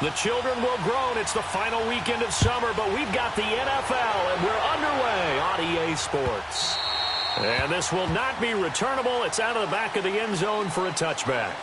The children will groan. It's the final weekend of summer, but we've got the NFL, and we're underway on EA Sports. And this will not be returnable. It's out of the back of the end zone for a touchback.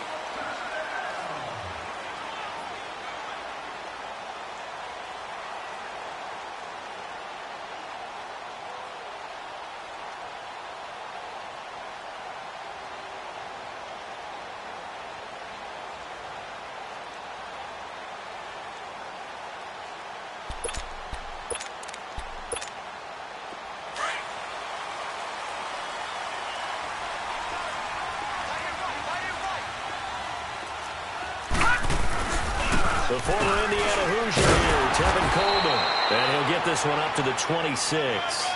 The former Indiana Hoosier here, Tevin Coleman. And he'll get this one up to the 26.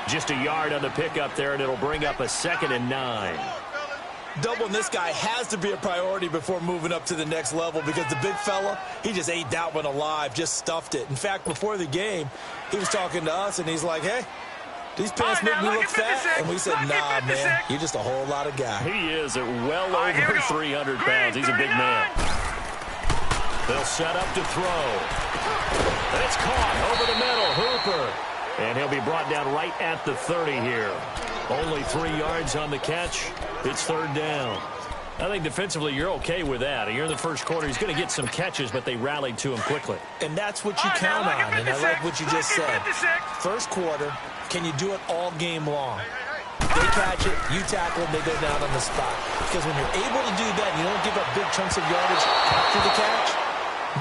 Just a yard on the pickup there, and it'll bring up a 2nd and 9. Doubling this guy has to be a priority before moving up to the next level because the big fella, he just ate that one alive, just stuffed it. In fact, before the game, he was talking to us, and he's like, hey, these pants make me look fat. And we said, nah, man, you're just a whole lot of guy. He is at well over 300 pounds. He's a big man. They'll set up to throw. And it's caught over the middle. Hooper. And he'll be brought down right at the 30 here. Only 3 yards on the catch. It's 3rd down. I think defensively you're okay with that. You're in the first quarter. He's going to get some catches, but they rallied to him quickly. And that's what you count on, and I like what you just said. First quarter, can you do it all game long? They catch it, you tackle them, they go down on the spot. Because when you're able to do that, you don't give up big chunks of yardage after the catch.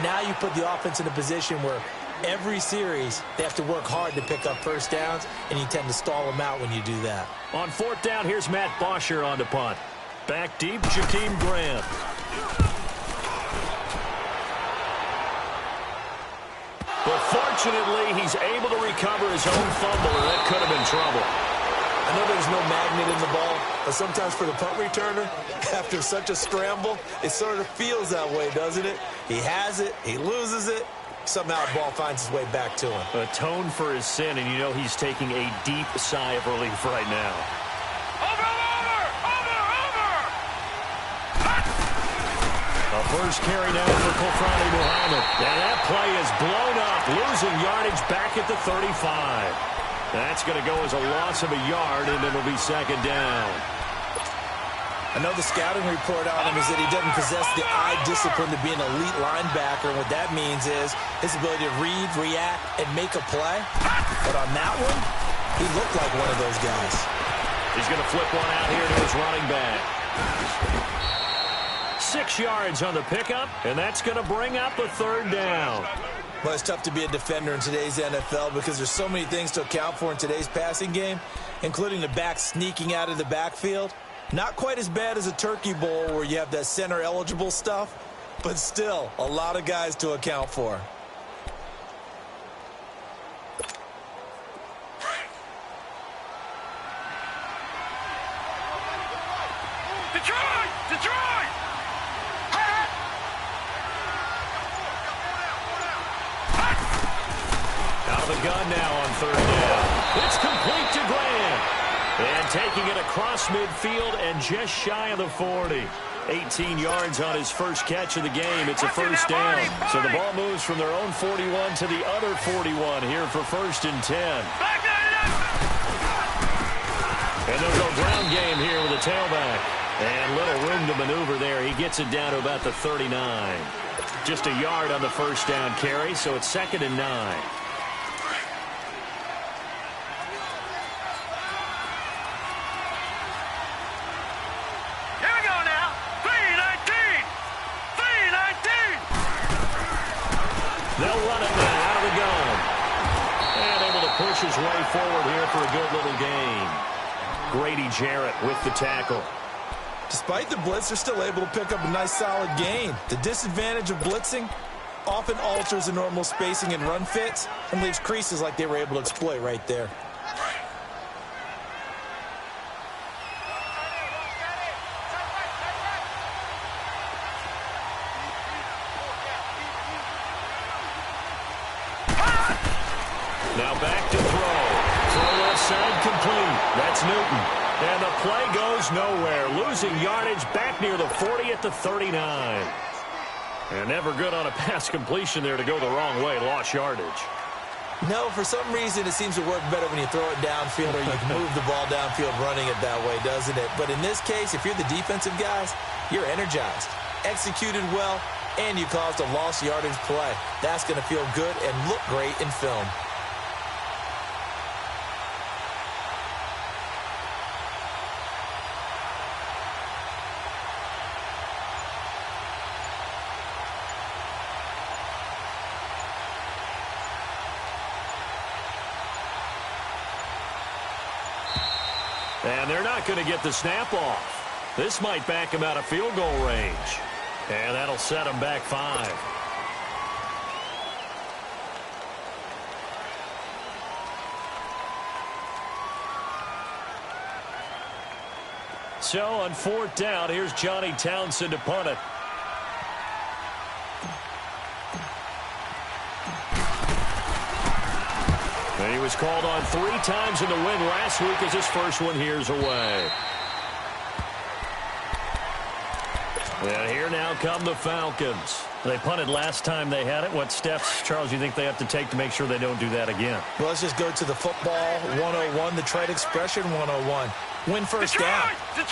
Now you put the offense in a position where every series they have to work hard to pick up first downs, and you tend to stall them out when you do that. On 4th down, here's Matt Bosher on to punt. Back deep, Jakeem Graham. But fortunately, he's able to recover his own fumble, and that could have been trouble. I know there's no magnet in the ball, but sometimes for the punt returner, after such a scramble, it sort of feels that way, doesn't it? He has it, he loses it, somehow the ball finds its way back to him. Atone for his sin, and you know he's taking a deep sigh of relief right now. A first carry now for Kofrani Muhammad. And that play is blown up, losing yardage back at the 35. That's going to go as a loss of a yard, and it'll be 2nd down. I know the scouting report on him is that he doesn't possess the eye discipline to be an elite linebacker, and what that means is his ability to read, react, and make a play. But on that one, he looked like one of those guys. He's going to flip one out here to his running back. 6 yards on the pickup, and that's going to bring up a 3rd down. Well, it's tough to be a defender in today's NFL because there's so many things to account for in today's passing game, including the back sneaking out of the backfield. Not quite as bad as a turkey bowl where you have that center-eligible stuff, but still a lot of guys to account for. Detroit! Out of the gun now on 3rd down. It's complete to Graham. And taking it across midfield and just shy of the 40. 18 yards on his first catch of the game. It's a 1st down. So the ball moves from their own 41 to the other 41 here for 1st and 10. And they'll go ground game here with a tailback. And little room to maneuver there. He gets it down to about the 39. Just a yard on the 1st down carry, so it's 2nd and 9. They'll run it now out of the gun. And able to push his way forward here for a good little gain. Grady Jarrett with the tackle. Despite the blitz, they're still able to pick up a nice solid gain. The disadvantage of blitzing often alters the normal spacing and run fits and leaves creases like they were able to exploit right there. Now back to throw. Throw left side complete. That's Newton. And the play goes nowhere. Losing yardage back near the 40 at the 39. And never good on a pass completion there to go the wrong way. Lost yardage. No, for some reason it seems to work better when you throw it downfield or you can move the ball downfield running it that way, doesn't it? But in this case, if you're the defensive guys, you're energized, executed well, and you caused a lost yardage play. That's going to feel good and look great in film. And they're not going to get the snap off. This might back him out of field goal range. And that'll set him back 5. So on 4th down, here's Johnny Townsend to punt it. And he was called on 3 times in the win last week as his first one here's away. And here now come the Falcons. They punted last time they had it. What steps, Charles, do you think they have to take to make sure they don't do that again? Well, let's just go to the football 101, the trade expression 101. Win first down.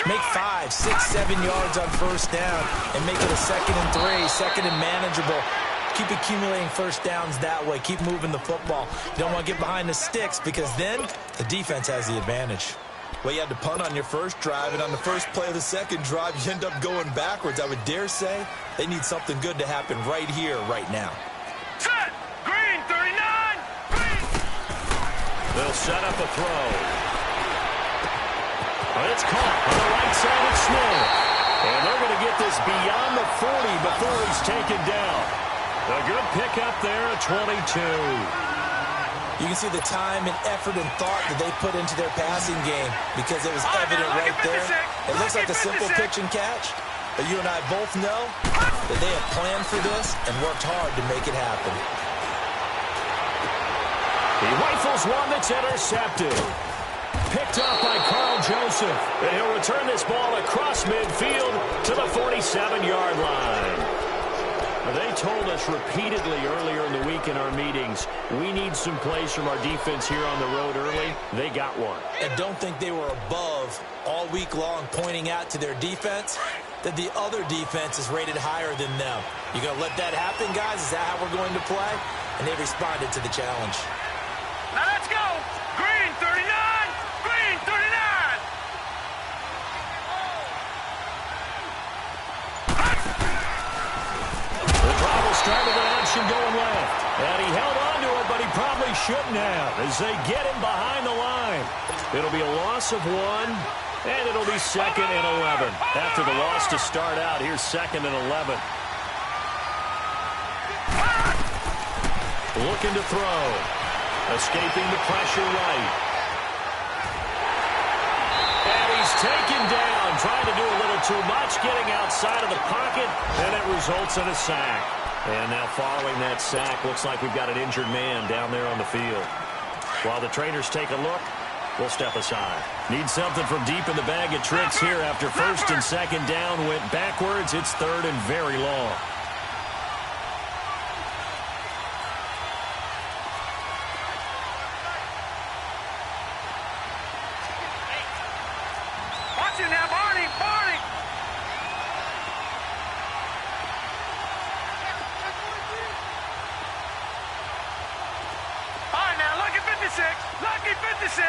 Make 5, 6, 7 yards on first down and make it a 2nd and 3, 2nd and manageable. Keep accumulating first downs that way. Keep moving the football. You don't want to get behind the sticks because then the defense has the advantage. Well, you had to punt on your first drive, and on the first play of the second drive, you end up going backwards. I would dare say they need something good to happen right here, right now. Set! Green, 39! Green! They'll set up a throw. But it's caught on the right side of Smith. And they're going to get this beyond the 40 before he's taken down. A good pickup there at 22. You can see the time and effort and thought that they put into their passing game because it was evident right there. It looks like a simple pitch and catch, but you and I both know that they have planned for this and worked hard to make it happen. He rifles one that's intercepted. Picked up by Carl Joseph. And he'll return this ball across midfield to the 47-yard line. They told us repeatedly earlier in the week in our meetings, we need some plays from our defense here on the road early. They got one. And don't think they were above all week long pointing out to their defense that the other defense is rated higher than them. You going to let that happen, guys? Is that how we're going to play? And they responded to the challenge. Now let's go! Green, 39! Green, 39! Started an action going left. And he held on to it, but he probably shouldn't have as they get him behind the line. It'll be a loss of 1, and it'll be 2nd and 11. After the loss to start out, here's 2nd and 11. Looking to throw. Escaping the pressure right. And he's taken down, trying to do a little too much, getting outside of the pocket, and it results in a sack. And now following that sack, looks like we've got an injured man down there on the field. While the trainers take a look, we'll step aside. Need something from deep in the bag of tricks here after 1st and 2nd down. Went backwards. It's 3rd and very long. Watch it now, Barney! Barney! All right, now, lucky 56. Lucky 56.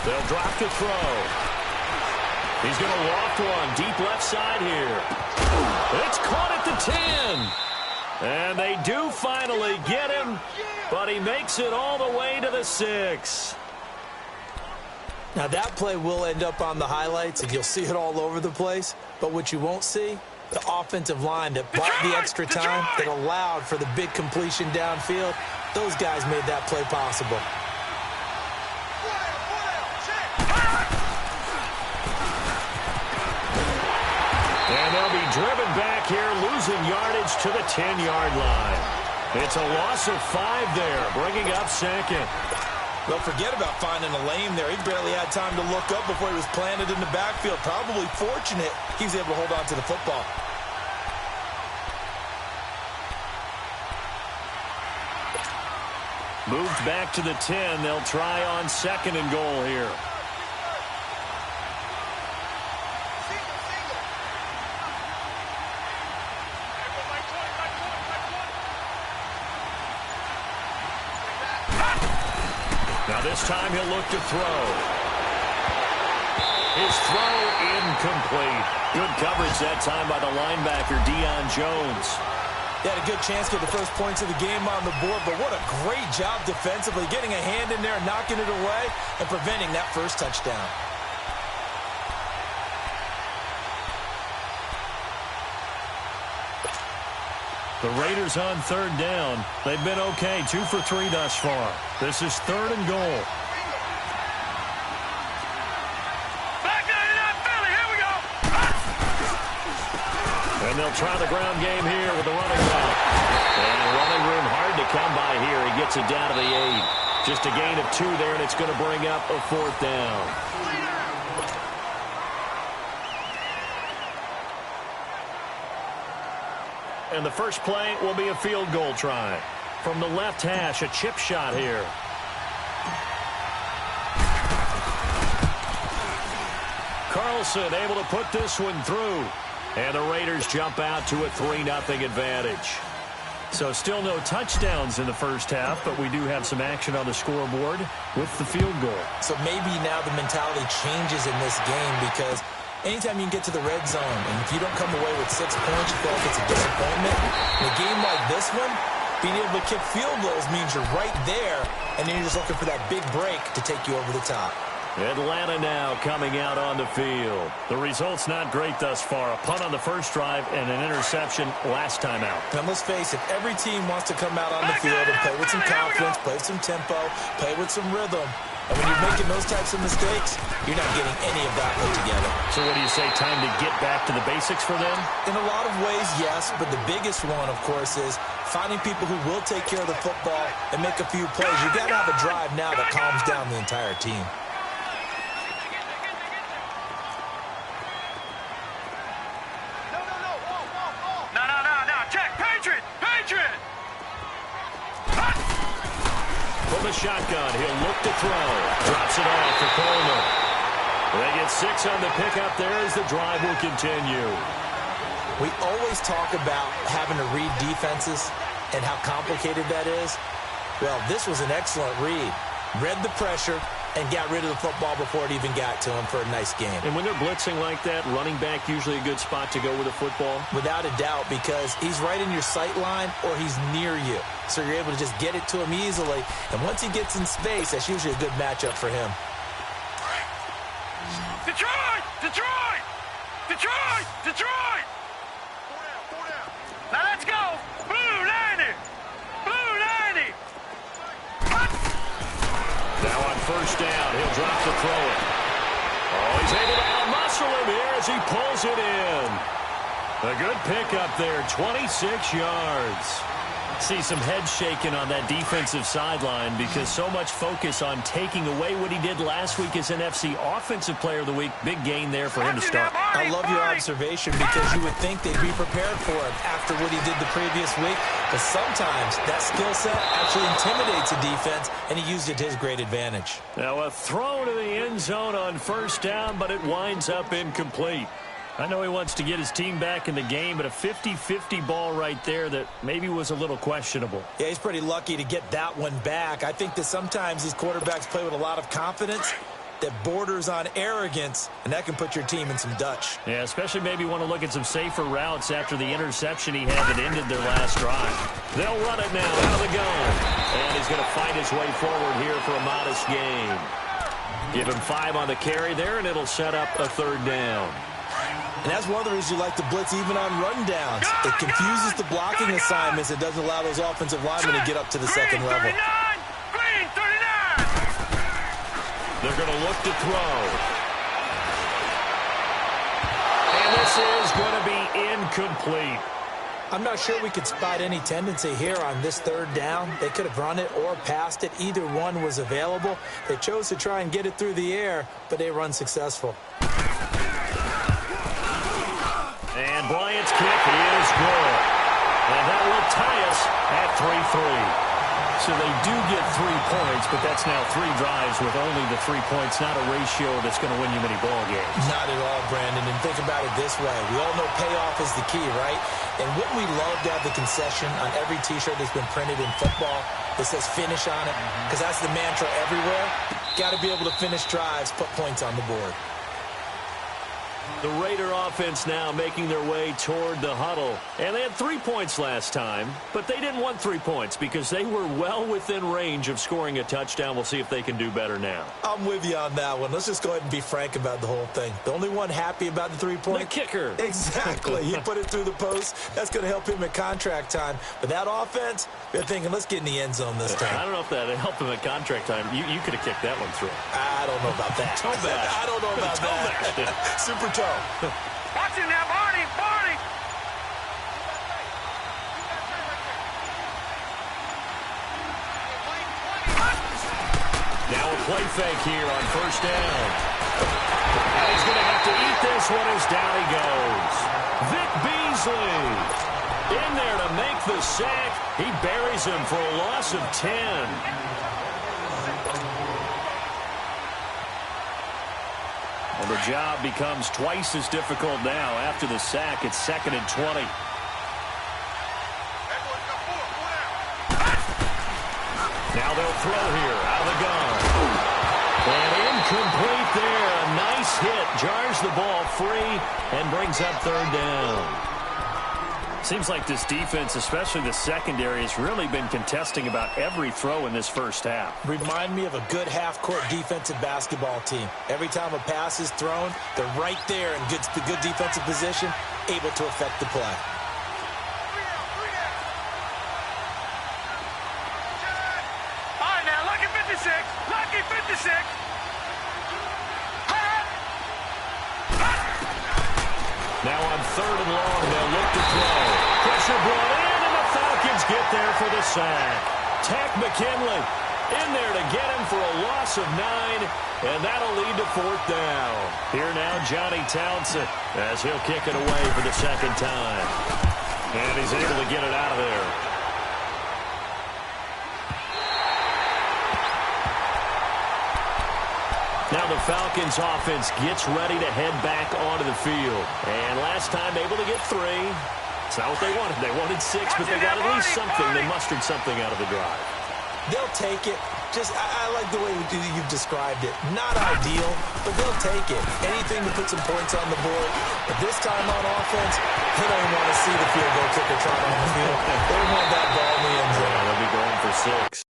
They'll drop to throw. He's going to loft one deep left side here. It's caught at the 10. And they do finally get him, but he makes it all the way to the 6. Now that play will end up on the highlights, and you'll see it all over the place. But what you won't see, the offensive line that bought the extra time, that allowed for the big completion downfield, those guys made that play possible. And they'll be driven back here, losing yardage to the 10-yard line. It's a loss of 5 there, bringing up 2nd. Well, forget about finding a lane there. He barely had time to look up before he was planted in the backfield. Probably fortunate he was able to hold on to the football. Moved back to the 10. They'll try on 2nd and goal here. Now this time he'll look to throw. His throw incomplete. Good coverage that time by the linebacker, Deion Jones. He had a good chance to get the first points of the game on the board, but what a great job defensively, getting a hand in there, knocking it away, and preventing that first touchdown. The Raiders on 3rd down. They've been okay, 2 for 3 thus far. This is 3rd and goal. And they'll try the ground game here with the running back. And running room hard to come by here. He gets it down to the 8. Just a gain of 2 there, and it's going to bring up a 4th down. And the first play will be a field goal try. From the left hash, a chip shot here. Carlson able to put this one through. And the Raiders jump out to a 3-0 advantage. So still no touchdowns in the first half, but we do have some action on the scoreboard with the field goal. So maybe now the mentality changes in this game, because anytime you can get to the red zone, and if you don't come away with 6 points, you feel like it's a disappointment. In a game like this one, being able to kick field goals means you're right there, and then you're just looking for that big break to take you over the top. Atlanta now coming out on the field. The result's not great thus far. A punt on the first drive and an interception last time out. And let's face it, every team wants to come out on the field and play with some confidence, play with some tempo, play with some rhythm. And when you're making those types of mistakes, you're not getting any of that put together. So what do you say, time to get back to the basics for them? In a lot of ways, yes, but the biggest one, of course, is finding people who will take care of the football and make a few plays. You've got to have a drive now that calms down the entire team. From the shotgun, he'll look to throw. Drops it off for Coleman. They get 6 on the pickup there as the drive will continue. We always talk about having to read defenses and how complicated that is. Well, this was an excellent read. Read the pressure and got rid of the football before it even got to him for a nice game. And when they're blitzing like that, running back usually a good spot to go with a football? Without a doubt, because he's right in your sight line or he's near you. So you're able to just get it to him easily. And once he gets in space, that's usually a good matchup for him. Detroit! Detroit! Detroit! Detroit! Now let's go! Blue 90! Blue 90! Now on first down, he'll drop to throw it. Oh, he's able to out-muscle him here as he pulls it in. A good pickup there, 26 yards. See some head shaking on that defensive sideline because so much focus on taking away what he did last week as NFC Offensive Player of the Week. Big gain there for him to start. I love your observation because you would think they'd be prepared for him after what he did the previous week. But sometimes that skill set actually intimidates a defense, and he used it to his great advantage. Now a throw to the end zone on first down, but it winds up incomplete. I know he wants to get his team back in the game, but a 50-50 ball right there that maybe was a little questionable. Yeah, he's pretty lucky to get that one back. I think that sometimes these quarterbacks play with a lot of confidence that borders on arrogance, and that can put your team in some Dutch. Yeah, especially maybe want to look at some safer routes after the interception he had that ended their last drive. They'll run it now out of the gun. And he's going to fight his way forward here for a modest gain. Give him 5 on the carry there, and it'll set up a 3rd down. And that's one of the reasons you like to blitz even on rundowns. It confuses the blocking assignments. It doesn't allow those offensive linemen to get up to the second level. Green 39! They're going to look to throw. And this is going to be incomplete. I'm not sure we could spot any tendency here on this third down. They could have run it or passed it. Either one was available. They chose to try and get it through the air, but they were unsuccessful. And Bryant's kick is good. And that will tie us at 3-3. So they do get 3 points, but that's now 3 drives with only the 3 points, not a ratio that's going to win you many ball games. Not at all, Brandon. And think about it this way. We all know payoff is the key, right? And wouldn't we love to have the concession on every T-shirt that's been printed in football that says finish on it? Because that's the mantra everywhere. Got to be able to finish drives, put points on the board. The Raider offense now making their way toward the huddle. And they had 3 points last time, but they didn't want 3 points because they were well within range of scoring a touchdown. We'll see if they can do better now. I'm with you on that one. Let's just go ahead and be frank about the whole thing. The only one happy about the 3-point? The kicker. Exactly. He put it through the post. That's going to help him at contract time. But that offense, they're thinking, let's get in the end zone this time. I don't know if that helped him at contract time. You could have kicked that one through. I don't know about that. Toe bash. I don't know about that. Super toe. Watch him now, Barney! Barney! Now a play fake here on first down. And he's going to have to eat this one as down he goes. Vic Beasley in there to make the sack. He buries him for a loss of 10. Well, the job becomes twice as difficult now after the sack. It's 2nd and 20. Now they'll throw here out of the gun. And incomplete there. A nice hit. Jars the ball free and brings up 3rd down. Seems like this defense, especially the secondary, has really been contesting about every throw in this first half. Remind me of a good half-court defensive basketball team. Every time a pass is thrown, they're right there in good defensive position, able to affect the play. All right, now, lucky 56. Lucky 56. Now on 3rd and long, they'll look to throw. Pressure brought in, and the Falcons get there for the sack. Tack McKinley in there to get him for a loss of 9, and that'll lead to 4th down. Here now, Johnny Townsend, as he'll kick it away for the 2nd time. And he's able to get it out of there. Now the Falcons offense gets ready to head back onto the field. And last time able to get 3. It's not what they wanted. They wanted 6, but they got at least something. They mustered something out of the drive. They'll take it. I like the way you've described it. Not ideal, but they'll take it. Anything to put some points on the board. But this time on offense, they don't want to see the field goal kicker trot on the field. They want that ball in the end zone. Yeah, they'll be going for 6.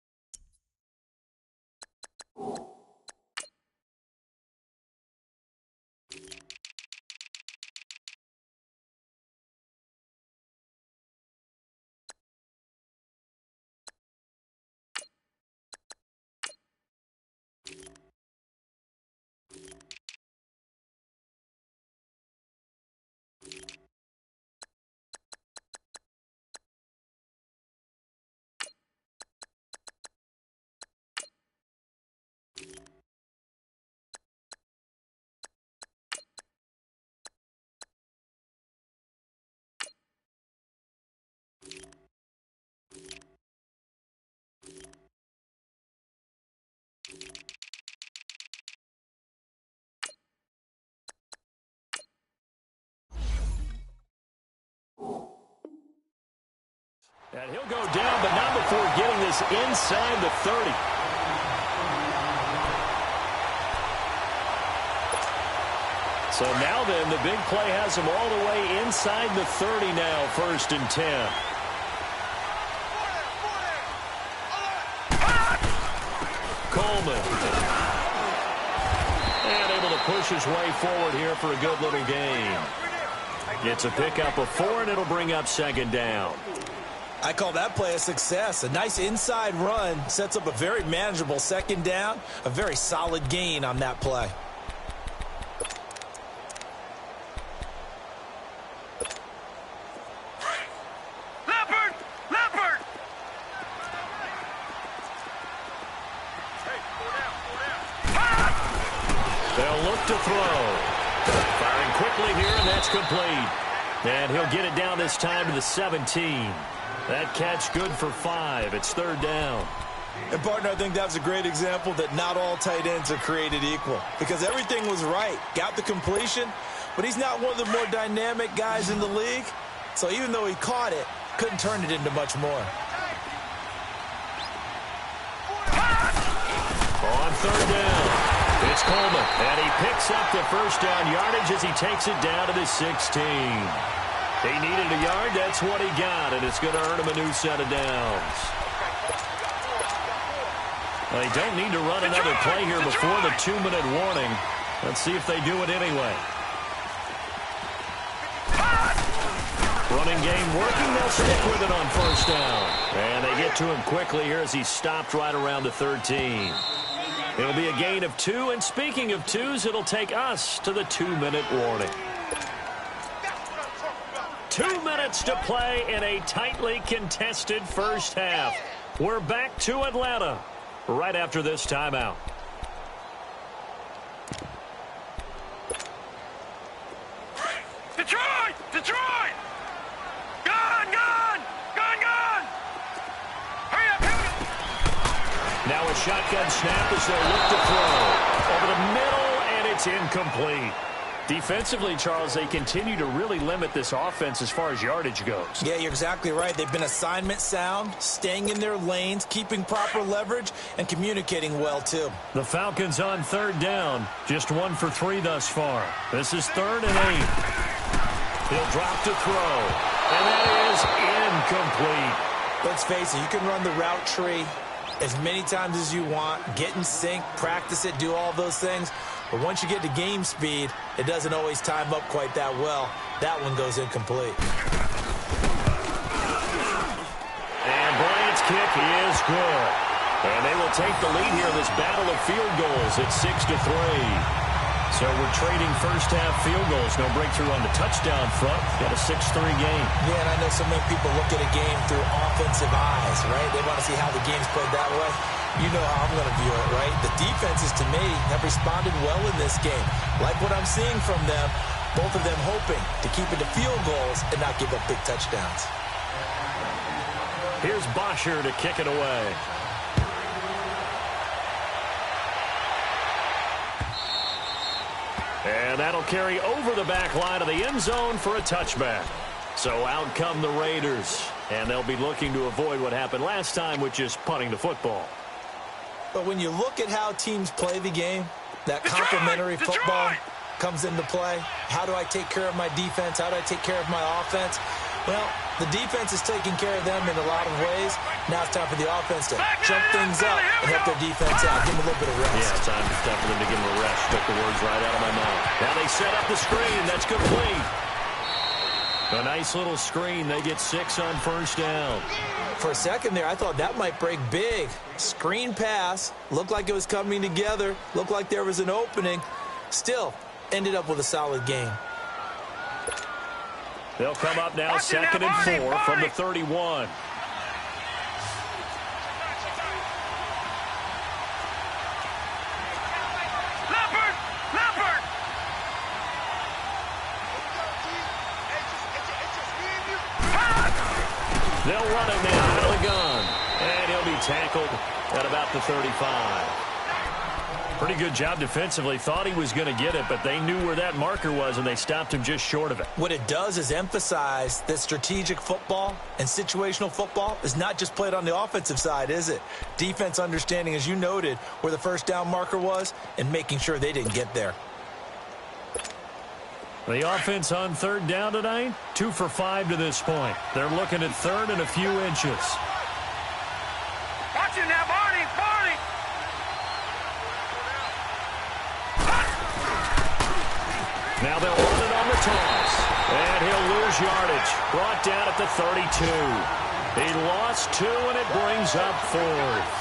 And he'll go down, but not before getting this inside the 30. So now then, the big play has him all the way inside the 30 now, 1st and 10. Coleman. And able to push his way forward here for a good little gain. Gets a pickup of 4, and it'll bring up 2nd down. I call that play a success. A nice inside run sets up a very manageable 2nd down. A very solid gain on that play. look to throw. Firing quickly here, and that's complete. And he'll get it down this time to the 17. That catch good for 5. It's third down. And, partner, I think that's a great example that not all tight ends are created equal, because everything was right. Got the completion, but he's not one of the more dynamic guys in the league. So even though he caught it, couldn't turn it into much more. On third down, it's Coleman, and he picks up the first down yardage as he takes it down to the 16. He needed a yard. That's what he got, and it's going to earn him a new set of downs. Well, they don't need to run another play here before the 2-minute warning. Let's see if they do it anyway. Running game working. They'll stick with it on first down. And they get to him quickly here as he's stopped right around the 13. It'll be a gain of 2. And speaking of 2s, it'll take us to the 2-minute warning. 2 minutes to play in a tightly contested first half. We're back to Atlanta right after this timeout. Detroit! Detroit! Gone! Gone! Gone! Gone! Hurry up! Hurry up! Now a shotgun snap as they look to throw. Over the middle, and it's incomplete. Defensively, Charles, they continue to really limit this offense as far as yardage goes. Yeah, you're exactly right. They've been assignment sound, staying in their lanes, keeping proper leverage, and communicating well, too. The Falcons on third down. Just 1 for 3 thus far. This is 3rd and 8. He'll drop to throw. And that is incomplete. Let's face it, you can run the route tree as many times as you want, get in sync, practice it, do all those things. But once you get to game speed, it doesn't always time up quite that well. That one goes incomplete. And Bryant's kick is good. And they will take the lead here in this battle of field goals. It's 6-3. So we're trading first-half field goals. No breakthrough on the touchdown front. Got a 6-3 game. Yeah, and I know so many people look at a game through offensive eyes, right? They want to see how the game's played that way. You know how I'm going to view it, right? The defenses, to me, have responded well in this game. Like what I'm seeing from them, both of them hoping to keep it to field goals and not give up big touchdowns. Here's Bosher to kick it away. And that'll carry over the back line of the end zone for a touchback. So out come the Raiders. And they'll be looking to avoid what happened last time, which is punting the football. But when you look at how teams play the game, that complementary football comes into play. How do I take care of my defense? How do I take care of my offense? Well, the defense is taking care of them in a lot of ways. Now it's time for the offense to jump things up and help their defense out. Give them a little bit of rest. Yeah, time for them to give them a rest. Took the words right out of my mouth. Now they set up the screen. That's complete. A nice little screen. They get 6 on first down. For a second there, I thought that might break big. Screen pass. Looked like it was coming together. Looked like there was an opening. Still, ended up with a solid game. They'll come up now 2nd and 4 from the 31. They'll run it now out of the gun. And he'll be tackled at about the 35. Pretty good job defensively. Thought he was going to get it, but they knew where that marker was, and they stopped him just short of it. What it does is emphasize that strategic football and situational football is not just played on the offensive side, is it? Defense understanding, as you noted, where the first down marker was and making sure they didn't get there. The offense on third down tonight, 2 for 5 to this point. They're looking at 3rd and a few inches. Watch it now, Barney! Barney! Now they'll run it on the toss. And he'll lose yardage. Brought down at the 32. He lost 2, and it brings up 4th.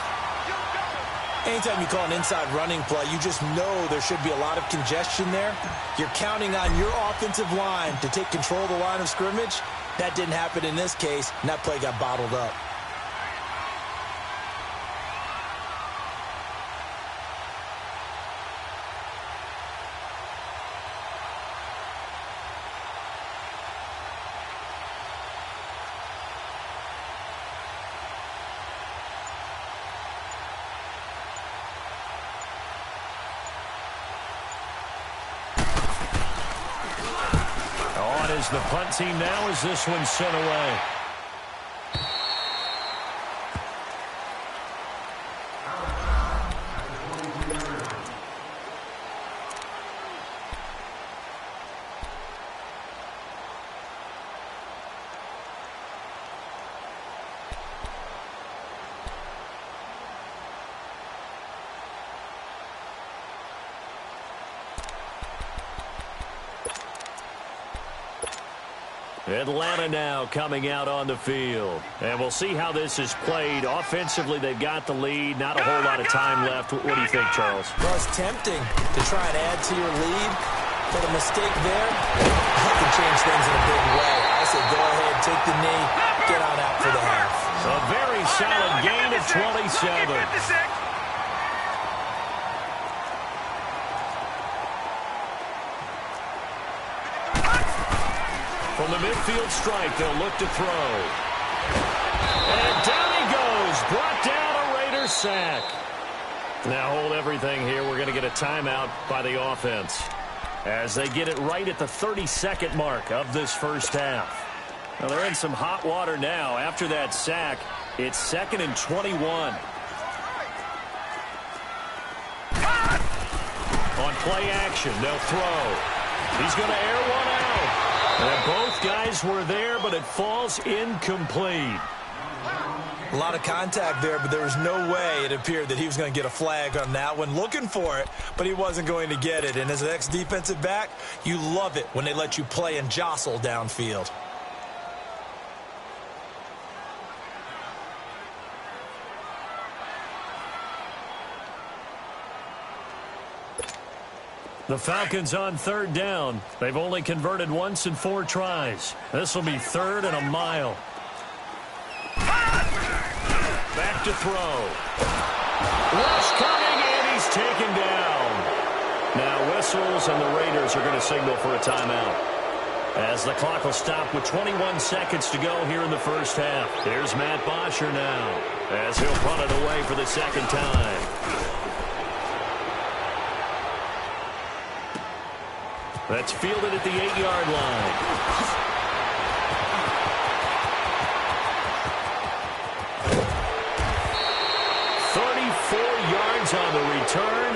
Anytime you call an inside running play, you just know there should be a lot of congestion there. You're counting on your offensive line to take control of the line of scrimmage. That didn't happen in this case, and that play got bottled up. as the punt team now as this one sent away. Atlanta now coming out on the field. And we'll see how this is played. Offensively, they've got the lead. Not a whole lot of time left. What do you think, Charles? Well, it's tempting to try and add to your lead, but a mistake there, that can change things in a big way. I say go ahead, take the knee, get on out for the half. A very solid gain of 27. From the midfield stripe, they'll look to throw. And down he goes. Brought down a Raider sack. Now hold everything here. We're going to get a timeout by the offense as they get it right at the 30-second mark of this first half. Now they're in some hot water now. After that sack, it's 2nd and 21. On play action, they'll throw. He's going to air one out. And both guys were there, but it falls incomplete. A lot of contact there, but there was no way it appeared that he was going to get a flag on that one. Looking for it, but he wasn't going to get it. And as an ex-defensive back, you love it when they let you play and jostle downfield. The Falcons on 3rd down. They've only converted once in 4 tries. This will be 3rd and a mile. Back to throw. Rush coming, and he's taken down. Now whistles, and the Raiders are going to signal for a timeout, as the clock will stop with 21 seconds to go here in the first half. Here's Matt Bosher now, as he'll punt it away for the 2nd time. That's fielded at the 8-yard line. Yards on the return,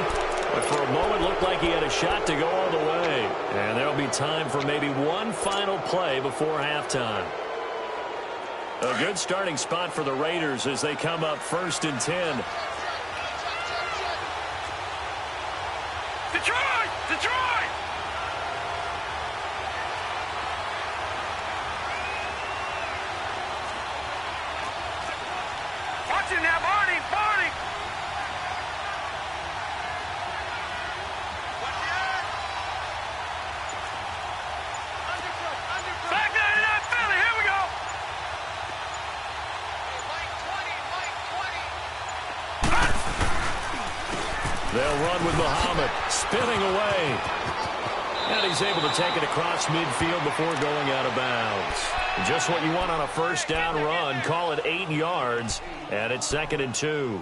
but for a moment looked like he had a shot to go all the way. And there'll be time for maybe one final play before halftime. A good starting spot for the Raiders as they come up 1st and 10. Detroit! Detroit! Watch it now, Barney! Barney! Back 99 Philly, here we go! They'll run with Muhammad, spinning away. And he's able to take it across midfield before going out of bounds. Just what you want on a 1st down run. Call it 8 yards, and it's 2nd and 2.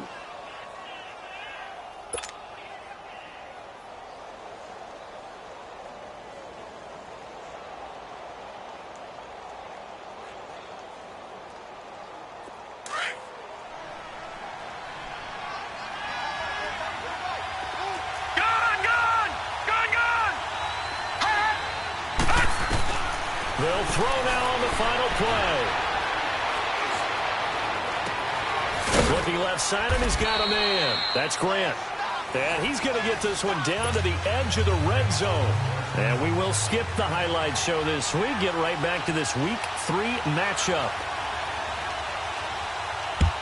They'll throw now on the final play. Looking left side, and he's got a man. That's Grant. And he's going to get this one down to the edge of the red zone. And we will skip the highlight show this week. Get right back to this Week 3 matchup.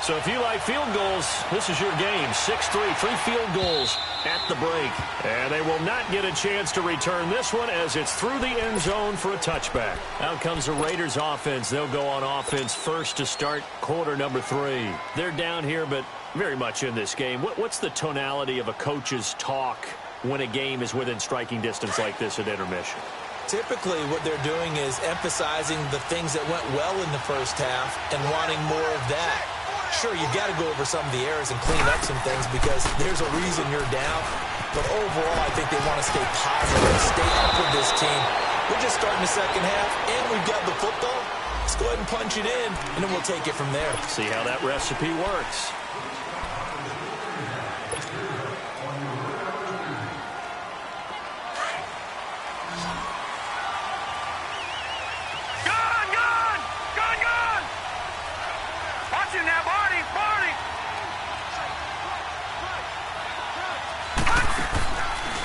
So if you like field goals, this is your game. 6-3, 3 field goals at the break. And they will not get a chance to return this one as it's through the end zone for a touchback. Out comes the Raiders offense. They'll go on offense first to start quarter number 3. They're down here, but very much in this game. What's the tonality of a coach's talk when a game is within striking distance like this at intermission? Typically, what they're doing is emphasizing the things that went well in the first half and wanting more of that. Sure, you've got to go over some of the errors and clean up some things because there's a reason you're down. But overall, I think they want to stay positive, stay up with this team We're just starting the second half, and we've got the football. Let's go ahead and punch it in, and then we'll take it from there. See how that recipe works.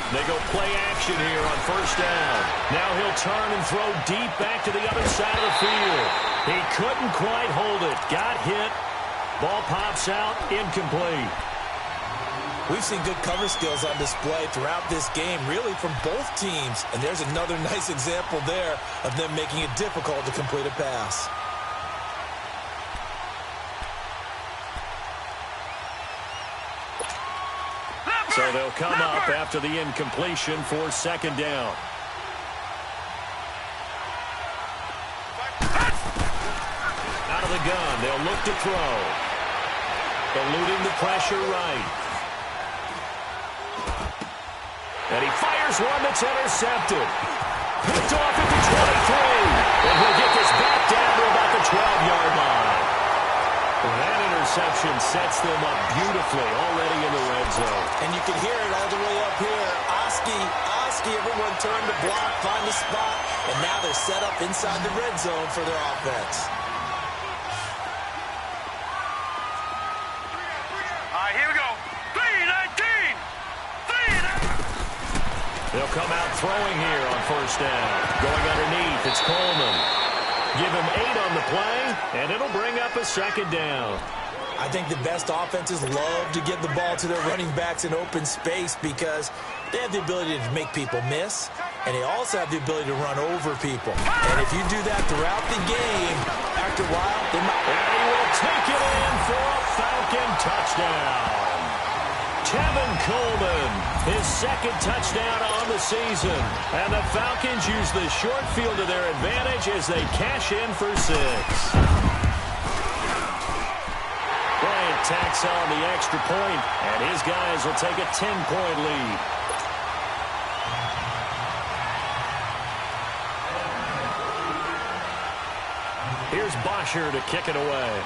They go play action here on first down. Now he'll turn and throw deep back to the other side of the field. He couldn't quite hold it. Got hit. Ball pops out. Incomplete. We've seen good cover skills on display throughout this game, really from both teams. And there's another nice example there of them making it difficult to complete a pass. So they'll come up after the incompletion for second down. Out of the gun, they'll look to throw. Eluding the pressure right. And he fires one that's intercepted. Picked off at the 23. And he'll get this back down to about the 12-yard line. That interception sets them up beautifully already in the red zone. And you can hear it all the way up here. Oski, everyone turned to block, find a spot, and now they're set up inside the red zone for their offense. All right, here we go. 3-19. They'll come out throwing here on first down. Going underneath, it's Coleman. Give him 8 on the play, and it'll bring up a second down. I think the best offenses love to give the ball to their running backs in open space because they have the ability to make people miss, and they also have the ability to run over people. And if you do that throughout the game, after a while, they might... And he will take it in for a Falcon touchdown. Tevin Coleman, his second touchdown on the season. And the Falcons use the short field to their advantage as they cash in for 6. Bryant tacks on the extra point, and his guys will take a 10-point lead. Here's Bosher to kick it away.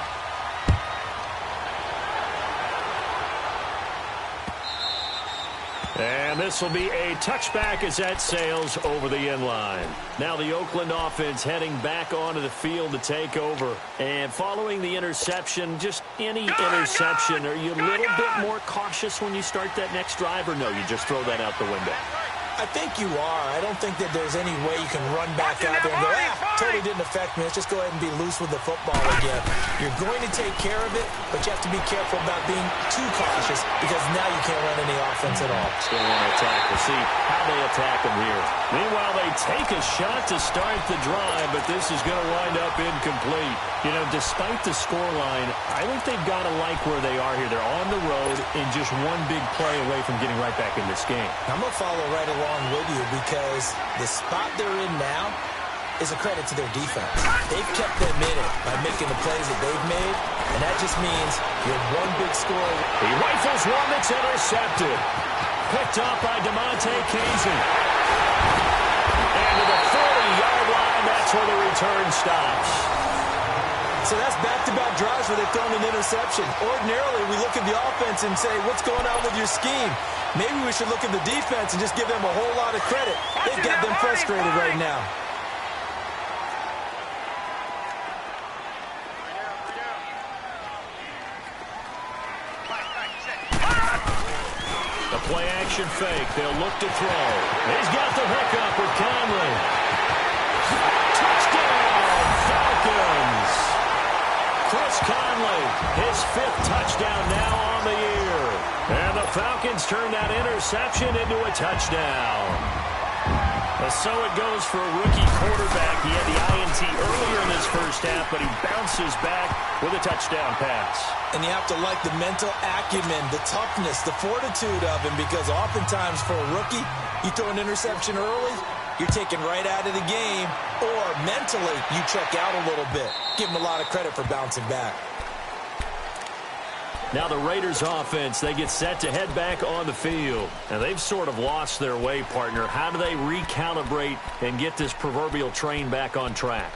And this will be a touchback as that sails over the end line. Now the Oakland offense heading back onto the field to take over. And following the interception, just any interception, are you a little bit more cautious when you start that next drive, or no, you just throw that out the window? I think you are. I don't think that there's any way you can run back out there and go, totally didn't affect me. Let's just go ahead and be loose with the football again. You're going to take care of it, but you have to be careful about being too cautious because now you can't run any offense at all. Still want to attack. We'll see how they attack them here. Meanwhile, they take a shot to start the drive, but this is going to wind up incomplete. You know, despite the scoreline, I think they've got to like where they are here. They're on the road and just one big play away from getting right back in this game. I'm going to follow right along with you because the spot they're in now is a credit to their defense. They've kept them in it by making the plays that they've made, and that just means you're one big score. He rifles one that's intercepted. Picked up by DeMonte Casey. And to the 40-yard line, that's where the return stops. So that's back-to-back drives where they've thrown an interception. Ordinarily, we look at the offense and say, what's going on with your scheme? Maybe we should look at the defense and just give them a whole lot of credit. They've got them frustrated right now. The play-action fake. They'll look to throw. He's got the hookup with Conley. Touchdown, Falcons! Chris Conley, his 5th touchdown now on the year. And the Falcons turn that interception into a touchdown. So it goes for a rookie quarterback. He had the INT earlier in this first half, but he bounces back with a touchdown pass. And you have to like the mental acumen, the toughness, the fortitude of him, because oftentimes for a rookie, you throw an interception early, you're taken right out of the game, or mentally you check out a little bit. Give him a lot of credit for bouncing back. Now the Raiders offense, they get set to head back on the field. And they've sort of lost their way, partner. How do they recalibrate and get this proverbial train back on track?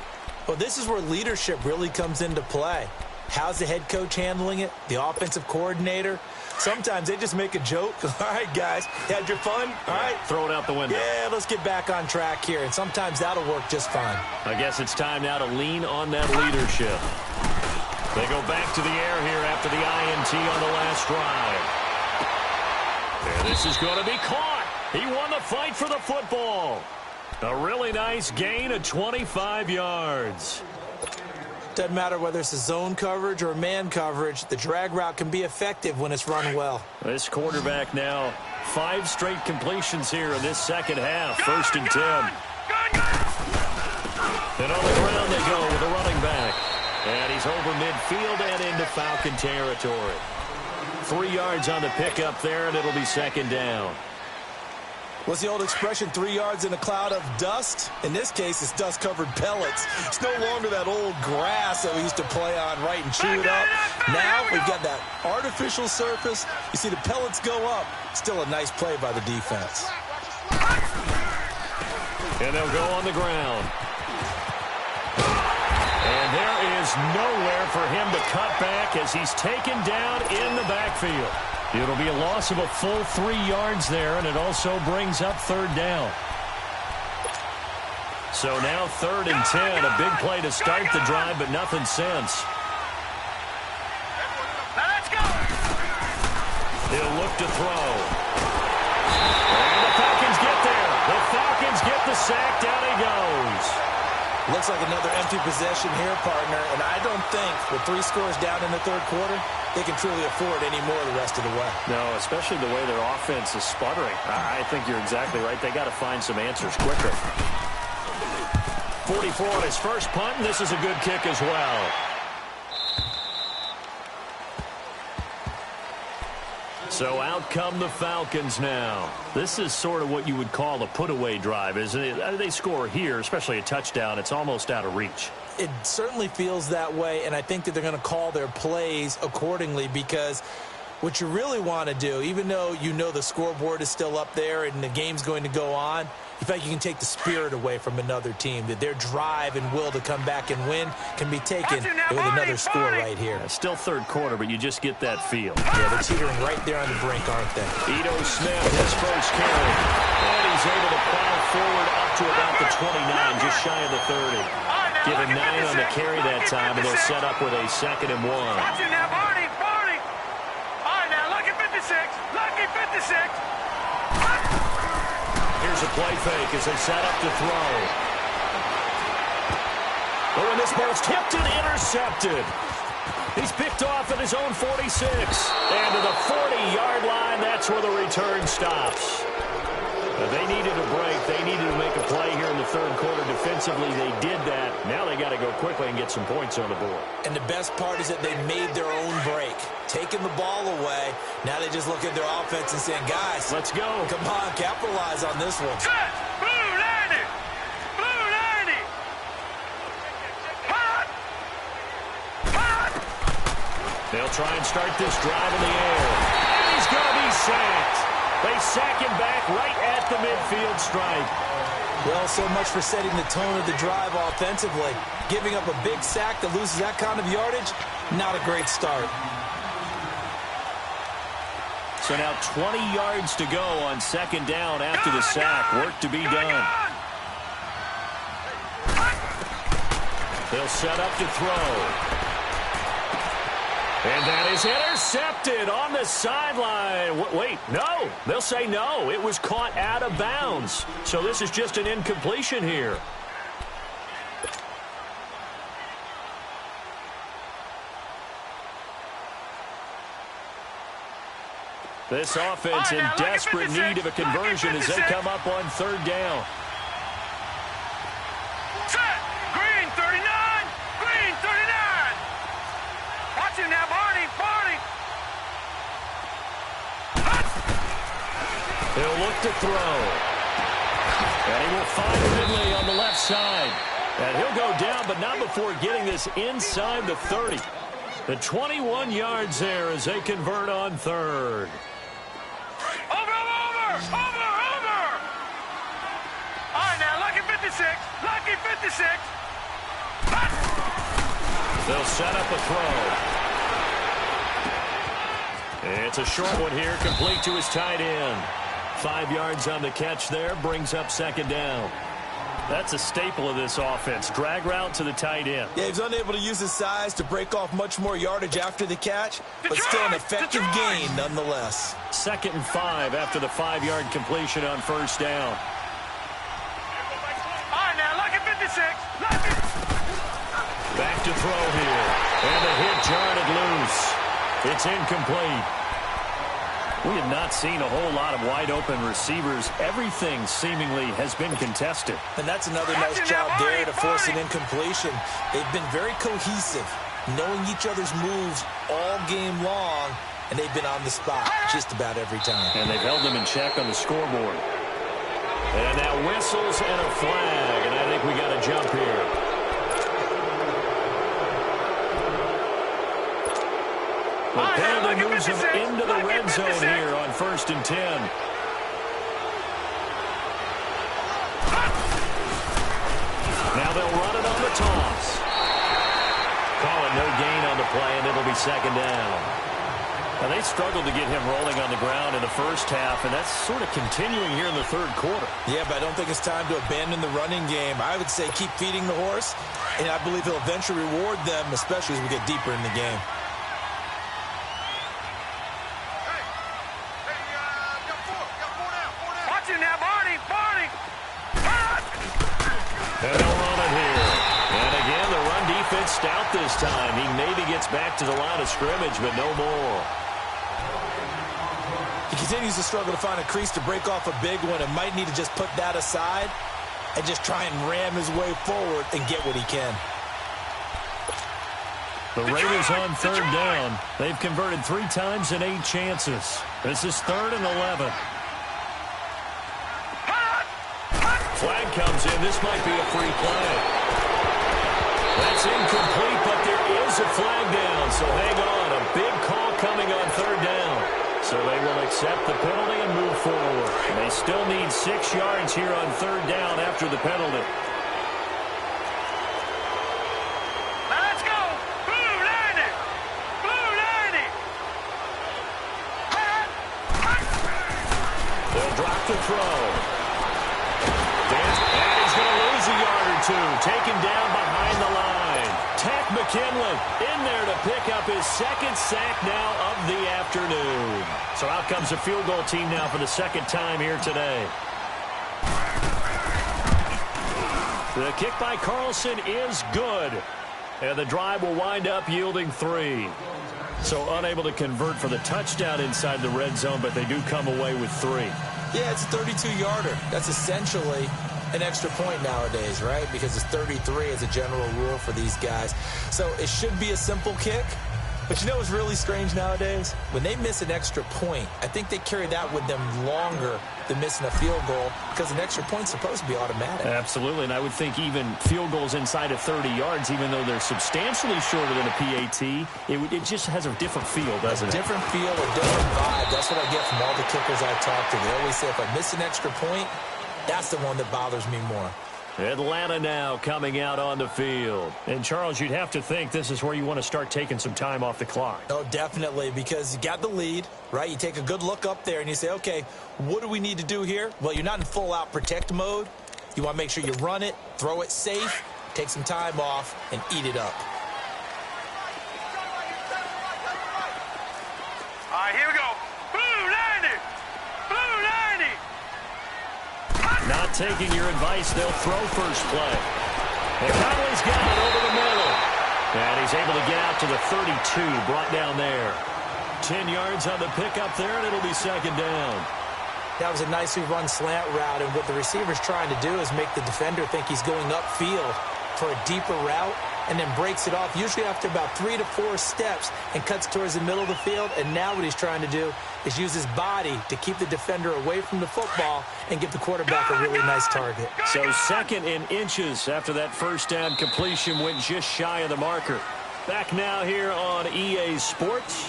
Well, this is where leadership really comes into play. How's the head coach handling it? The offensive coordinator? Sometimes they just make a joke. All right, guys, had your fun? All right. Throw it out the window. Yeah, let's get back on track here. And sometimes that'll work just fine. I guess it's time now to lean on that leadership. They go back to the air here after the INT on the last drive. And this is going to be caught. He won the fight for the football. A really nice gain of 25 yards. Doesn't matter whether it's a zone coverage or man coverage. The drag route can be effective when it's run well. This quarterback now, 5 straight completions here in this second half. First and 10. And on the ground they go with the running back. And he's over midfield and into Falcon territory. 3 yards on the pickup there, and it'll be second down. What's the old expression, 3 yards in a cloud of dust? In this case, it's dust-covered pellets. It's no longer that old grass that we used to play on, right, and chew it up. Now we've got that artificial surface. You see the pellets go up. Still a nice play by the defense. And they'll go on the ground. And there is nowhere for him to cut back as he's taken down in the backfield. It'll be a loss of a full 3 yards there, and it also brings up third down. So now 3rd and 10, a big play to start the drive, but nothing since. Let's go. He'll look to throw. And the Falcons get there. The Falcons get the sack. Down he goes. Looks like another empty possession here, partner, and I don't think with 3 scores down in the third quarter, they can truly afford any more the rest of the way. No, especially the way their offense is sputtering. I think you're exactly right. They got to find some answers quicker. 44 on his first punt, and this is a good kick as well. So out come the Falcons now. This is sort of what you would call a put-away drive, isn't it? They score here, especially a touchdown. It's almost out of reach. It certainly feels that way, and I think that they're going to call their plays accordingly because what you really want to do, even though you know the scoreboard is still up there and the game's going to go on, in fact, you can take the spirit away from another team, that their drive and will to come back and win can be taken with another score right here. Still third quarter, but you just get that feel. Yeah, they're teetering right there on the brink, aren't they? Ito Smith, his first carry. And he's able to plow forward up to about the 29, just shy of the 30. Give him 9 on the carry that time, and they'll set up with a 2nd and 1. Watch it now, Barney. All right, now, lucky 56. Lucky 56. Here's a play fake as they set up to throw. Oh, and this ball's tipped and intercepted. He's picked off at his own 46. And to the 40-yard line, that's where the return stops. They needed a break. They needed to make a play here in the third quarter. Defensively, they did that. Now they got to go quickly and get some points on the board. And the best part is that they made their own break. Taking the ball away. Now they just look at their offense and saying, guys, let's go. Come on, capitalize on this one. Set. Blue 90. Blue 90. Hot. Hot. They'll try and start this drive in the air. And he's going to be sacked. They sack him back right at the midfield stripe. Well, so much for setting the tone of the drive offensively. Giving up a big sack that loses that kind of yardage, not a great start. So now 20 yards to go on 2nd down after the sack. Work to be done. They'll set up to throw. And that is intercepted on the sideline. Wait, no. They'll say no. It was caught out of bounds. So this is just an incompletion here. This offense in desperate need of a conversion as they come up on 3rd down. Set. Green 39. Green 39. Watch him now, Barney. He'll look to throw. And he will find Ridley on the left side. And he'll go down, but not before getting this inside the 30. The 21 yards there as they convert on third. Over! All right, now, lucky 56. Lucky 56. They'll set up a throw. It's a short one here, complete to his tight end. 5 yards on the catch there, brings up second down. That's a staple of this offense. Drag route to the tight end. Yeah, he's unable to use his size to break off much more yardage after the catch, but still an effective gain nonetheless. 2nd and 5 after the 5-yard completion on first down. All right, now, lucky 56. Lucky. Back to throw here. And the hit jarred it loose. It's incomplete. We have not seen a whole lot of wide-open receivers. Everything seemingly has been contested. And that's another nice job there to force an incompletion. They've been very cohesive, knowing each other's moves all game long, and they've been on the spot just about every time. And they've held them in check on the scoreboard. And now whistles and a flag, and I think we got a jump here. The penalty moves him into the red zone here on 1st and 10. Now they'll run it on the toss. Call it no gain on the play, and it'll be second down. Now they struggled to get him rolling on the ground in the first half, and that's sort of continuing here in the third quarter. Yeah, but I don't think it's time to abandon the running game. I would say keep feeding the horse, and I believe he'll eventually reward them, especially as we get deeper in the game. And they'll run it here. And again, the run defense stout this time. He maybe gets back to the line of scrimmage, but no more. He continues to struggle to find a crease to break off a big one and might need to just put that aside and just try and ram his way forward and get what he can. The Raiders on third down. They've converted 3 times in 8 chances. This is 3rd and 11. Flag comes in. This might be a free play. That's incomplete, but there is a flag down. So hang on. A big call coming on third down. So they will accept the penalty and move forward. And they still need 6 yards here on third down after the penalty. Let's go. Blue 90. Blue 90. They'll drop the throw. And he's going to lose a yard or 2. Taken down behind the line. Tack McKinley in there to pick up his 2nd sack now of the afternoon. So out comes the field goal team now for the 2nd time here today. The kick by Carlson is good. And the drive will wind up yielding 3. So unable to convert for the touchdown inside the red zone, but they do come away with 3. Yeah, it's a 32-yarder. That's essentially an extra point nowadays, right? Because it's 33 as a general rule for these guys. So it should be a simple kick. But you know what's really strange nowadays? When they miss an extra point, I think they carry that with them longer than missing a field goal because an extra point's supposed to be automatic. Absolutely, and I would think even field goals inside of 30 yards, even though they're substantially shorter than a PAT, it just has a different feel, doesn't it? A different feel, a different vibe. That's what I get from all the kickers I talk to. They always say if I miss an extra point, that's the one that bothers me more. Atlanta now coming out on the field. And, Charles, you'd have to think this is where you want to start taking some time off the clock. Oh, definitely, because you got the lead, right? You take a good look up there and you say, okay, what do we need to do here? Well, you're not in full-out protect mode. You want to make sure you run it, throw it safe, take some time off, and eat it up. All right, here we go. Blue 90. Blue 90. Not taking your advice, they'll throw first play. And Conley's got it over the middle. And he's able to get out to the 32, brought down there. 10 yards on the pickup there, and it'll be second down. That was a nicely run slant route, and what the receiver's trying to do is make the defender think he's going upfield for a deeper route, and then breaks it off, usually after about 3 to 4 steps, and cuts towards the middle of the field. And now what he's trying to do is use his body to keep the defender away from the football and give the quarterback a really nice target. So 2nd in inches after that first down completion went just shy of the marker. Back now here on EA Sports.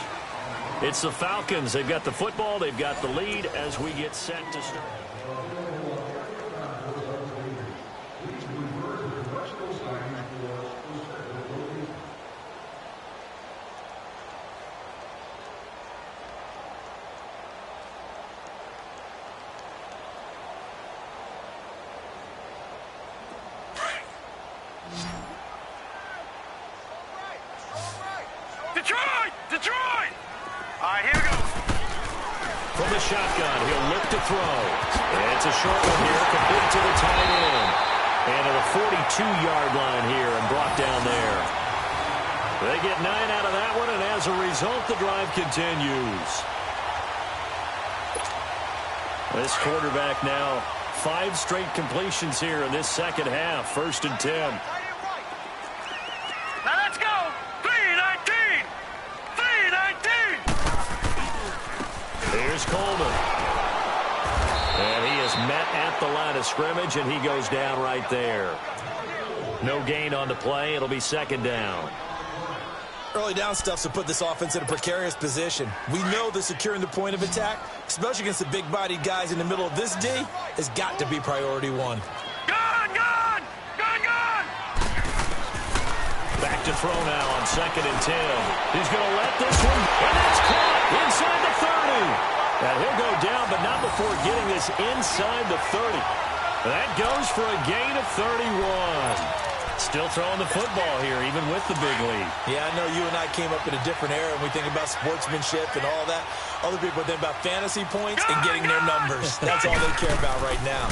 It's the Falcons. They've got the football. They've got the lead as we get set to start. Detroit! All right, here we go. From the shotgun, he'll look to throw. And it's a short one here, complete to the tight end. And to the 42-yard line here and brought down there. They get 9 out of that one, and as a result, the drive continues. This quarterback now, 5 straight completions here in this second half. 1st and 10. Now let's go. 3-19. 3-19. Here's Coleman. And he is met at the line of scrimmage, and he goes down right there. No gain on the play. It'll be 2nd down. Early down stuff to put this offense in a precarious position. We know that securing the point of attack, especially against the big-bodied guys in the middle of this D, has got to be priority 1. Gun! Back to throw now on 2nd and 10. He's going to let this one, and it's caught inside the 30. And he'll go down, but not before getting this inside the 30. That goes for a gain of 31. Still throwing the football here, even with the big lead. Yeah, I know you and I came up in a different era, and we think about sportsmanship and all that. Other people think about fantasy points and getting their numbers. That's all they care about right now.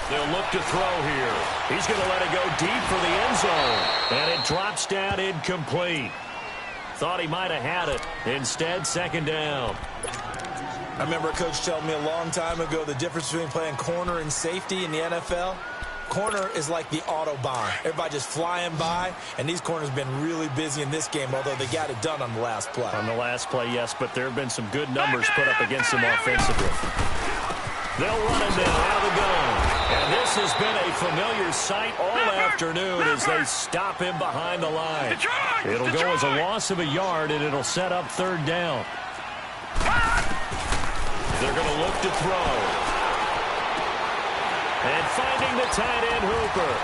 They'll look to throw here. He's going to let it go deep for the end zone. And it drops down incomplete. Thought he might have had it. Instead, 2nd down. I remember a coach telling me a long time ago the difference between playing corner and safety in the NFL. Corner is like the Autobahn. Everybody just flying by, and these corners have been really busy in this game, although they got it done on the last play. On the last play, yes, but there have been some good numbers put up against them offensively. They'll run him down out of the gun. And this has been a familiar sight all afternoon as they stop him behind the line. It'll go as a loss of a yard, and it'll set up 3rd down. They're going to look to throw. And finding the tight end, Hooper.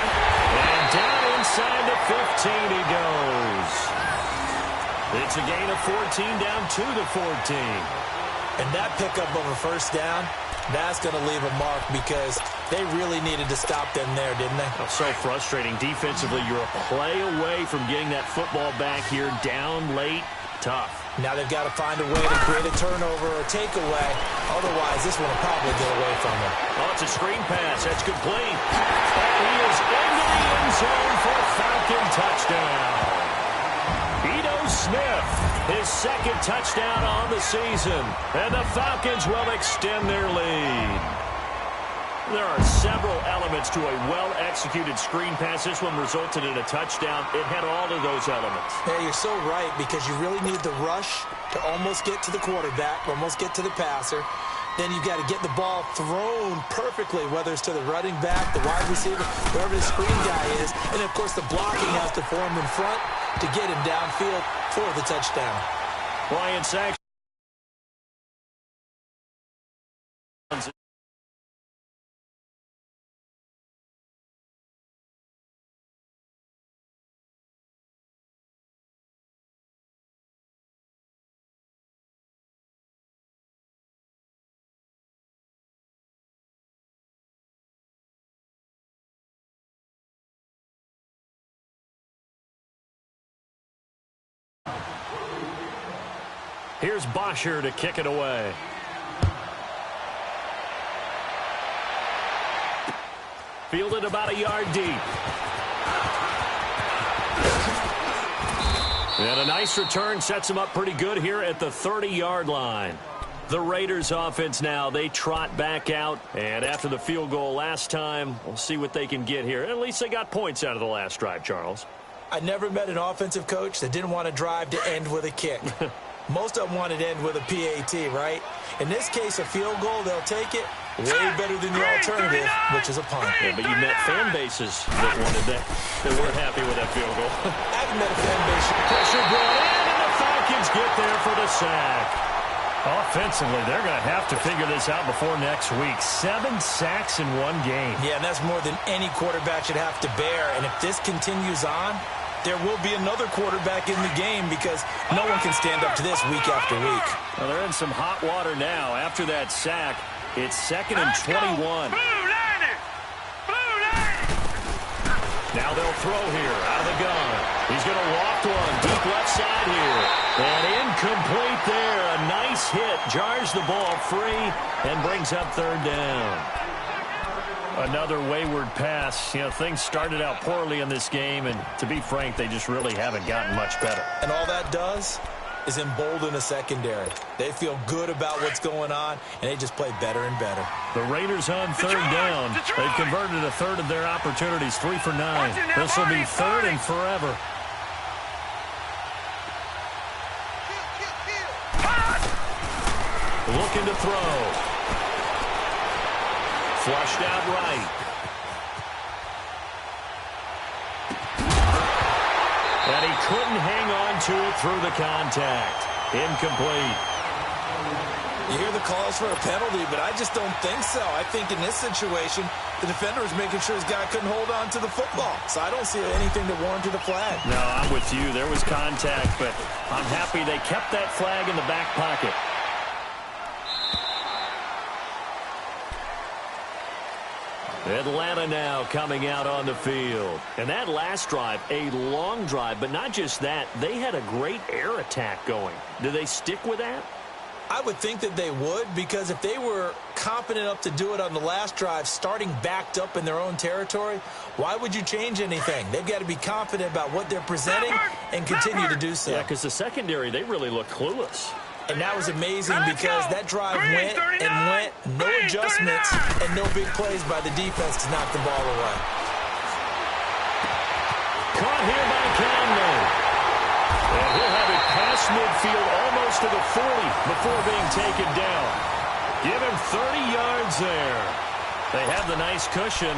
And down inside the 15 he goes. It's a gain of 14 down to the 14. And that pickup of a 1st down, that's going to leave a mark because they really needed to stop them there, didn't they? Oh, so frustrating. Defensively, you're a play away from getting that football back here down late. Tough. Now they've got to find a way to create a turnover or takeaway. Otherwise, this one will probably get away from them. Oh, it's a screen pass. That's complete. And he is into the end zone for a Falcon touchdown. Ito Smith, his 2nd touchdown on the season. And the Falcons will extend their lead. There are several elements to a well-executed screen pass. This one resulted in a touchdown. It had all of those elements. Yeah, you're so right, because you really need the rush to almost get to the quarterback, almost get to the passer. Then you've got to get the ball thrown perfectly, whether it's to the running back, the wide receiver, wherever the screen guy is. And, of course, the blocking has to form in front to get him downfield for the touchdown. Ryan Sax. Here's Bosher to kick it away. Fielded about a yard deep. And a nice return sets him up pretty good here at the 30-yard line. The Raiders offense now, they trot back out. And after the field goal last time, we'll see what they can get here. At least they got points out of the last drive, Charles. I never met an offensive coach that didn't want to drive to end with a kick. Most of them want it to end with a PAT, right? In this case, a field goal, they'll take it. Way better than the alternative, which is a punt. Yeah, but you met fan bases that wanted that, that weren't happy with that field goal. I haven't met a fan base. Pressure brought in, and the Falcons get there for the sack. Offensively, they're going to have to figure this out before next week. 7 sacks in one game. Yeah, and that's more than any quarterback should have to bear. And if this continues on, there will be another quarterback in the game because no one can stand up to this week after week. Well, they're in some hot water now after that sack. It's 2nd and 21. Now they'll throw here out of the gun. He's going to loft one deep left side here. And incomplete there. A nice hit. Jars the ball free and brings up 3rd down. Another wayward pass. You know, things started out poorly in this game, and to be frank, they just really haven't gotten much better. And all that does is embolden the secondary. They feel good about what's going on, and they just play better and better. The Raiders on 3rd down. They've converted a third of their opportunities, 3 for 9. This will be 3rd and forever. Looking to throw. Flushed out right. And he couldn't hang on to it through the contact. Incomplete. You hear the calls for a penalty, but I just don't think so. I think in this situation, the defender was making sure his guy couldn't hold on to the football. So I don't see anything that warranted a flag. No, I'm with you. There was contact, but I'm happy they kept that flag in the back pocket. Atlanta now coming out on the field. And that last drive, a long drive, but not just that. They had a great air attack going. Do they stick with that? I would think that they would, because if they were confident enough to do it on the last drive, starting backed up in their own territory, why would you change anything? They've got to be confident about what they're presenting and continue to do so. Yeah, because the secondary, they really look clueless. And that was amazing because that drive went and went, no adjustments, and no big plays by the defense to knock the ball away. Caught here by Conley. And he'll have it past midfield almost to the 40 before being taken down. Give him 30 yards there. They have the nice cushion.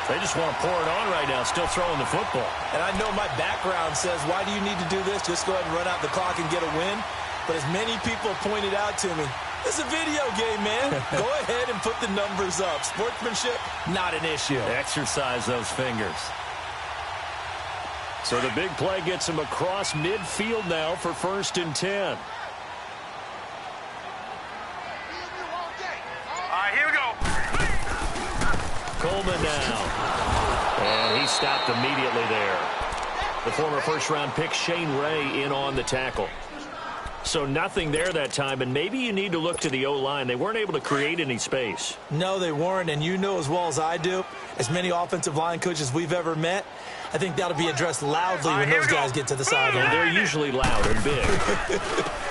They just want to pour it on right now, still throwing the football. And I know my background says, why do you need to do this? Just go ahead and run out the clock and get a win. But as many people pointed out to me, it's a video game, man. Go ahead and put the numbers up. Sportsmanship, not an issue. Exercise those fingers. So the big play gets him across midfield now for 1st and 10. All right, here we go. Coleman now. And he stopped immediately there. The former first-round pick Shane Ray in on the tackle. So nothing there that time, and maybe you need to look to the O-line. They weren't able to create any space. No, they weren't, and you know as well as I do, as many offensive line coaches we've ever met, I think that'll be addressed loudly when those guys get to the sideline. They're usually loud and big.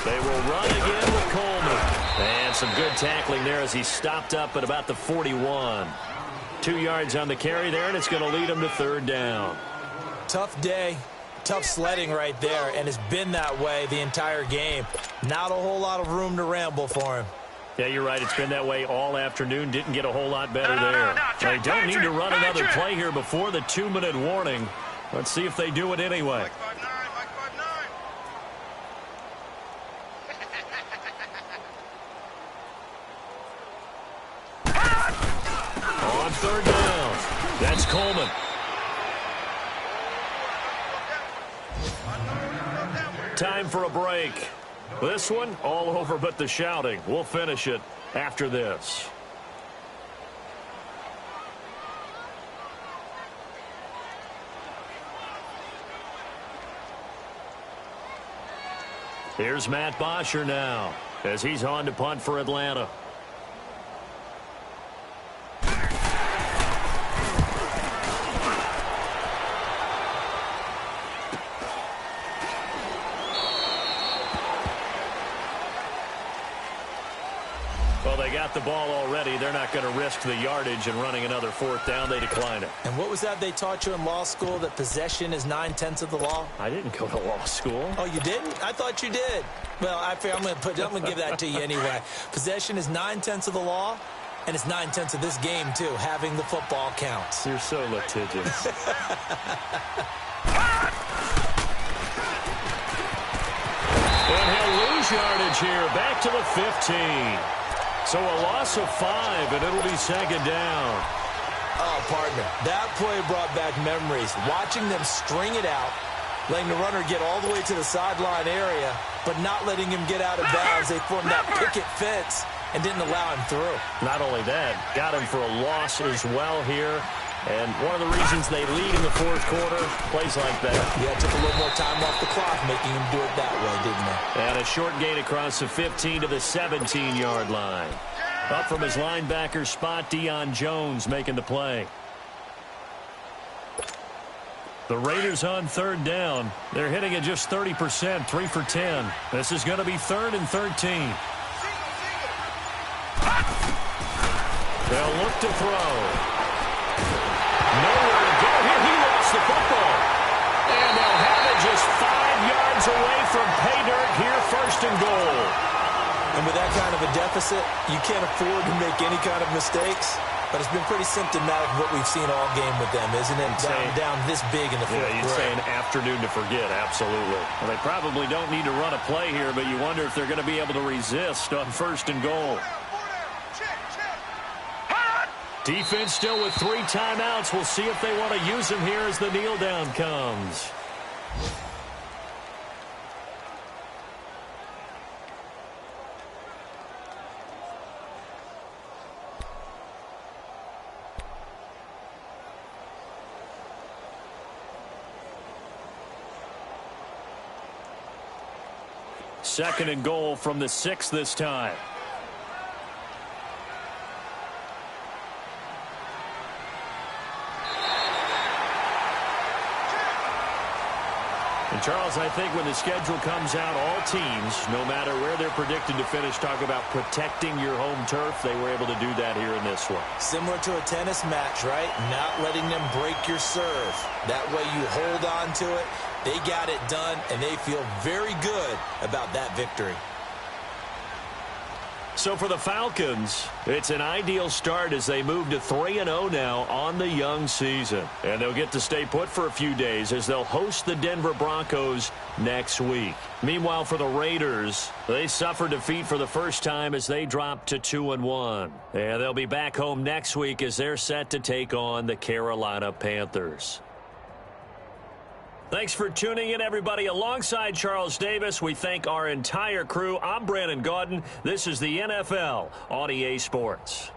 They will run again with Coleman. And some good tackling there as he stopped up at about the 41. 2 yards on the carry there, and it's going to lead him to 3rd down. Tough day. Tough sledding right there, and it's been that way the entire game. Not a whole lot of room to ramble for him. Yeah, you're right. It's been that way all afternoon. Didn't get a whole lot better there. They don't need to run another play here before the 2-minute warning. Let's see if they do it anyway. On 3rd down, that's Coleman. Time for a break. This one, all over but the shouting. We'll finish it after this. Here's Matt Bosher now as he's on to punt for Atlanta. got the ball already. They're not going to risk the yardage and running another fourth down. They decline it. And what was that they taught you in law school, that possession is 9/10 of the law? I didn't go to law school. Oh, you didn't? I thought you did. Well, I'm going to give that to you anyway. Possession is 9/10 of the law, and it's 9/10 of this game, too. Having the football counts. You're so litigious. And he'll lose yardage here, back to the 15. So a loss of 5, and it'll be second down. Oh, partner, that play brought back memories. Watching them string it out, letting the runner get all the way to the sideline area, but not letting him get out of bounds. They formed that picket fence and didn't allow him through. Not only that, got him for a loss as well here. And one of the reasons they lead in the fourth quarter, plays like that. Yeah, took a little more time off the clock, making him do it that way, didn't they? And a short gain across the 15 to the 17-yard line. Up from his linebacker spot, Deion Jones making the play. The Raiders on third down. They're hitting at just 30%, 3 for 10. This is going to be 3rd and 13. They'll look to throw. Nowhere to go here. He lost the football. And they'll have it just 5 yards away from pay dirt here, 1st and goal. And with that kind of a deficit, you can't afford to make any kind of mistakes. But it's been pretty symptomatic of what we've seen all game with them, isn't it? Down this big in the fourth quarter. You'd say an afternoon to forget, absolutely. Well, they probably don't need to run a play here, but you wonder if they're going to be able to resist on 1st and goal. Defense still with 3 timeouts. We'll see if they want to use them here as the kneel down comes. Second and goal from the 6 this time. And Charles, I think when the schedule comes out, all teams, no matter where they're predicted to finish, talk about protecting your home turf. They were able to do that here in this one. Similar to a tennis match, right? Not letting them break your serve. That way you hold on to it. They got it done, and they feel very good about that victory. So for the Falcons, it's an ideal start as they move to 3-0 now on the young season. And they'll get to stay put for a few days as they'll host the Denver Broncos next week. Meanwhile, for the Raiders, they suffered defeat for the first time as they dropped to 2-1. And they'll be back home next week as they're set to take on the Carolina Panthers. Thanks for tuning in, everybody. Alongside Charles Davis, we thank our entire crew. I'm Brandon Gaudin. This is the NFL on EA Sports.